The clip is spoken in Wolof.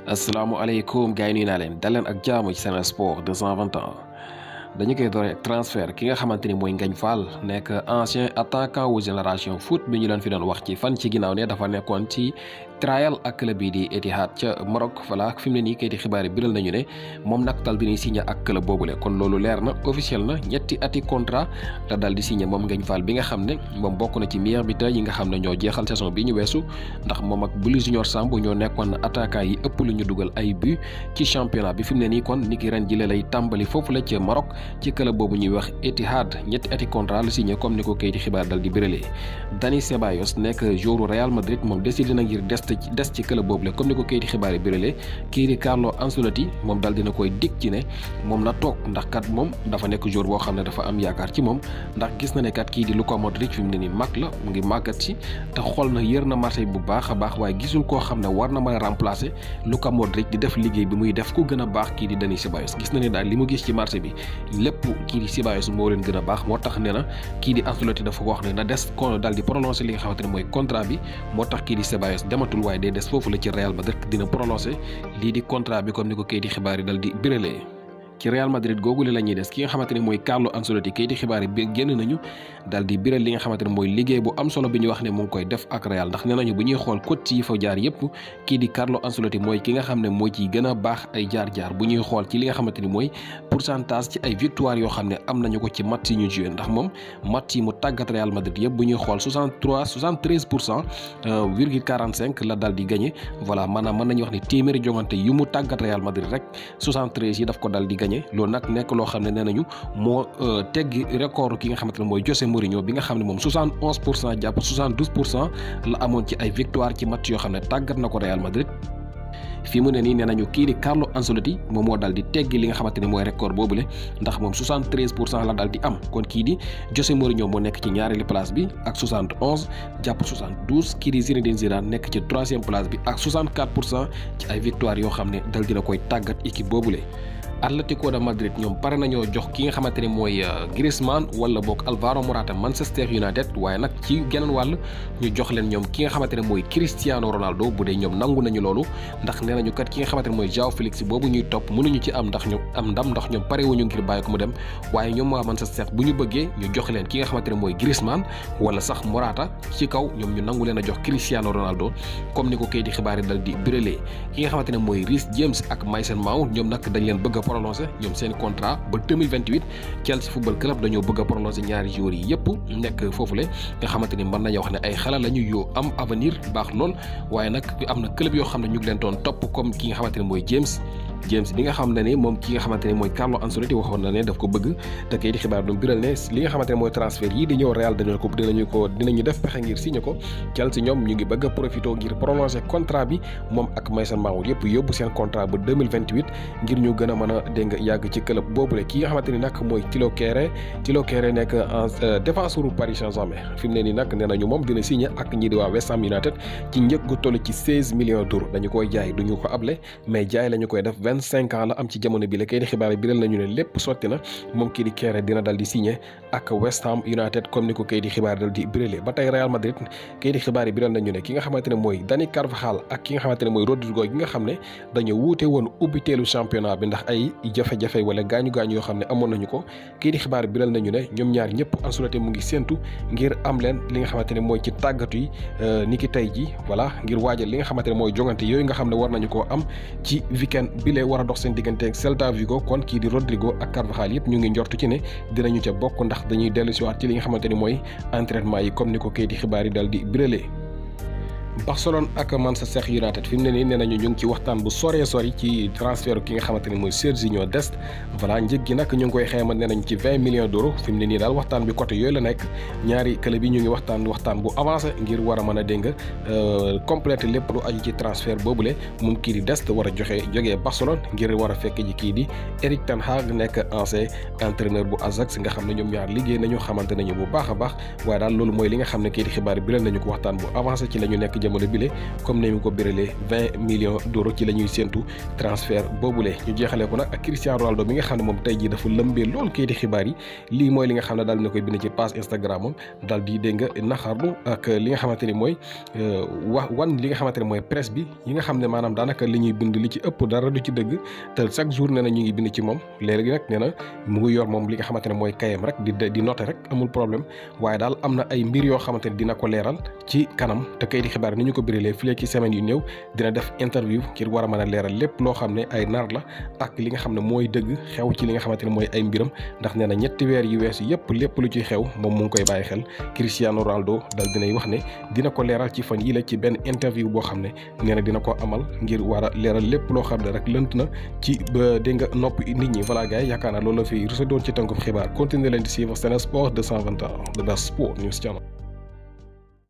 asalaamaaleykum gars yi nuyu naa leen dal leen ak jaamu ci Sen Sport 221 dañu koy doore transfert ki nga xamante ni mooy Ngagne Fall nekk ancien attaquant wu génération foot bi ñu leen fi doon wax ci fan ci ginnaaw ne dafa nekkoon ci trial ak club bii di Etihad ca Maroc voilà fi mu ne nii kayiti xibaar yi biral nañu ne moom nag dal di signé ak club boobule kon loolu leer na officiel na ñetti ati contrat la dal di signé moom Ngagne Fall bi nga xam ne moom bokk na ci meilleur buteur yi nga xam ne ñoo jeexal saison bi ñu weesu ndax moom ak Bouli Junior Samb ñoo nekkoon attaquant yi ëpp lu ñu dugal ay but ci championnat bi fi mu ne nii kon niki ren ji lay tàmbali foofu la ca Maroc ci club boobu ñuy wax Etihad ñetti ati contrat la signé comme ni ko kayiti xibaar dal di biralee Dani Ceballos nekk joueur Real Madrid moom décidé na ngir des ci club boobu la comme ni ko kayiti xibaar yi biralee kii di Carlo Ancelotti moom dal dina koy dig ci ne moom na toog ndax kat moom dafa nekk joueur boo xam ne dafa am yaakaar ci moom ndax gis na ne kat kii di Luka Modric fi mu ne nii mag la mu ngi màggat si te xool na yër na Marseille bu baax a baax waaye gisul koo xam ne war na mën a remplacer Luka Modric di def liggéey bi muy def ku gën a baax kii di Dani Ceballos gis na ne daal li mu gis ci marché bi lépp kii di Ceballos moo leen gën a baax moo tax ne na kii di Ancelotti dafa ko wax ne na des ko daal di proloncer li nga xamante ne mooy contrat bi moo tax kii di Ceballos dematul waaye day des foofu la ci Real Madrid dina proloncer lii di contrat bi comme ni ko kayiti xibaar yi dal di biralee ci Real Madrid googu la ñuy des ki nga xamante ne mooy Carlo Ancelotti kayiti xibaar yi génn nañu daal di biral li nga xamante ne mooy liggéey bu am solo bi ñu wax ne mu ngi koy def ak Real ndax nee nañu bu ñuy xool coach yi fa jaar yépp kii di Carlo Ancelotti mooy ki nga xam ne mooy ciy gën a baax ay jaar-jaar bu ñuy xool ci li nga xamante ni mooy pourcentage ci ay victoire yoo xam ne am nañu ko ci match yi ñu joué ndax moom match yi mu tàggat Real Madrid yëpp bu ñuy xool 73% la daal di gagné voilà maanaam mën nañu wax ne téeméeri jongante yu mu tàggat Real Madrid rek 73 yi daf ko daal di gagné loolu nag nekk loo xam ne nee nañu moo teggi record ki nga xamante ne mooy José Mourinho bi nga xam ne moom 71% jàpp 72% la amoon ci ay victoire ci match yoo xam ne tàggat na ko Real Madrid fii mu ne nii nee nañu kii di Carlo Ancelotti moom moo daal di teggi li nga xamante ne mooy record boobule ndax moom 73% la daal di am kon kii di José Mourinho moo nekk ci ñaareelu place bi ak 71 jàpp 72 kii di Zinedine Zidane nekk ci troisième place bi ak 64% ci ay victoire yoo xam ne dal dina koy tàggat équipe boobule. Atlético de Madrid ñoom pare nañoo jox ki nga xamante ne mooy Griezmann wala boog Alvaro Morata Manchester United waaye nag ci geneen wàll ñu jox leen ñoom ki nga xamante ne mooy Cristiano Ronaldo bu dee ñoom nangu nañu loolu ndax nee nañu kat ki nga xamante ne mooy João Félix boobu ñuy topp mënuñu ci am ndax ñu am ndam ndax ñoom pare wuñu ngir bàyyi ko mu dem waaye ñoom waa Manchester bu ñu bëggee ñu jox leen ki nga xamante ne mooy Griezmann wala sax Morata ci kaw ñoom ñu nangu leen a jox Cristiano Ronaldo comme ni ko kayiti xibaar yi dal di biralee ki nga xamante ne mooy Reece James ak Mason Mount ñoom nag dañ leen bëgg prolongé ñoom seen contrat ba 2028 Chelsea football club dañoo bëgg a prolongé ñaari joueurs yi yëpp nekk foofule nga xamante ni mën nañu wax ne ay xale lañu yoo am avenir baax lool waaye nag am na club yoo xam ne ñu ngi leen doon topp comme ki nga xamante ne mooy James bi nga xam ne ni moom ki nga xamante ne mooy Carlo Ancelotti waxoon na ne daf ko bëgg te kay di xibaar du biral ne li nga xamante ne mooy transfert yi di ñëw Real dinañu def pexe ngir signé ko Chelsea ñoom ñu ngi bëgg a profité ngir prolonger contrat bi moom ak Mason Mount yëpp yóbbu seen contrat ba 2028 ngir ñu gën a mën a dégg nga yàgg ci club boobule ki nga xamante ni nag mooy Thilo Kehrer nekk en défenseur Paris Saint-Germain fi mu ne nii nag nee nañu moom dina signé ak ñi di waa West Ham United ci njëg gu toll ci 16 millions d'euros dañu koy jaay duñu ko able mais jaay lañu koy def 25 ans la am ci jamono bi la kay di xibaar yi biral nañu ne lépp sotti na moom kii di Kehrer dina dal di signé ak West Ham United comme ni ko kay di xibaar dal di biralee ba tey Real Madrid kay di xibaar yi biral nañu ne ki nga xamante ne mooy Dani Carvajal ak ki nga xamante ne mooy Rodrigo gi nga xam ne dañu wuute woon ubbiteelu championnat bi ndax ay jafe-jafe wala gaañu-gaañu yoo xam ne amoon nañu ko kii di xibaar biral nañu ne ñoom ñaar ñëpp Ancelotti mu ngi séentu ngir am leen li nga xamante ne mooy ci tàggatu yi ni ki tey ji voilà ngir waajal li nga xamante ne mooy jongante yooyu nga xam ne war nañu koo am ci weekend bi lee war a dox seen diggante ak Celta Vigo kon kii di Rodrigo ak Carvajal yëpp ñu ngi njortu ci ne dinañu ca bokk ndax dañuy dellu si waat ci li nga xamante ni mooy entraînement yi comme ni ko kii di xibaar yi dal di biralee Barcelone ak Manchester United fi mu ne nii nee nañu ñu ngi ci waxtaan bu sori ci transfert ki nga xamante ne mooy Serginho Dest voilà njëg gi nag ñu ngi koy xayma nee nañ ci 20 millions d'euros fi mu ne nii daal waxtaan bi côté yooyu la nekk ñaari club yi ñu ngi waxtaan bu avancé ngir war a mën a dégg complété lépp lu aju ci transfert boobule moom kii di Dest war a jógee Barcelone ngir war a fekk ji kii di Erik ten Hag nekk ancien entraîneur bu Ajax nga xam ne ñoom ñaar liggéey nañu xamante nañu bu baax a baax waaye daal loolu mooy li nga xam ne kii di xibaar yi biral nañu ko waxtaan bu avancé ci la ñu nekk jamono bile comme ni mu ko béralee 20 millions d'euros ci la ñuy séentu transfert boobule. ñu jeexalee ko nag ak Cristiano Ronaldo mi nga xam ne moom tey jii dafa lëmbee lool kayiti xibaar yi lii mooy li nga xam ne daal dina koy bind ci page Instagram am daal di dégg nga naxarlu ak li nga xamante ni mooy wan li nga xamante ne mooy presse bi yi nga xam ne maanaam daanaka li ñuy bind li ci ëpp dara du ci dëgg te chaque jour nee na ñu ngi bind ci moom léegi nag nee na mu ngi yor moom li nga xamante ne mooy kayam rek di noter rek amul problème waaye daal am na ay mbir yoo xamante ne dina ko leeral ci kanam te kayiti xibaar ni ñu ko biralee fii ci semaine yu néew dina def interview ngir war a mën a leeral lépp loo xam ne ay nar la ak li nga xam ne mooy dëgg xew ci li nga xamante ne mooy ay mbiram ndax nee na ñetti weer yi weesu yëpp lépp lu ciy xew moom mu ngi koy bàyyi xel Cristiano Ronaldo dal dinay wax ne dina ko leeral ci fan yi la ci benn interview boo xam ne nee na dina ko amal ngir war a leeral lépp loo xam ne rek lënt na ci ba dégg nga nopp nit ñi voilà gars yi yaakaar naa loolu la fi rusa doon ci tënkum xibaar continuer leen di suivre Sen Sport 221 the best sport news channel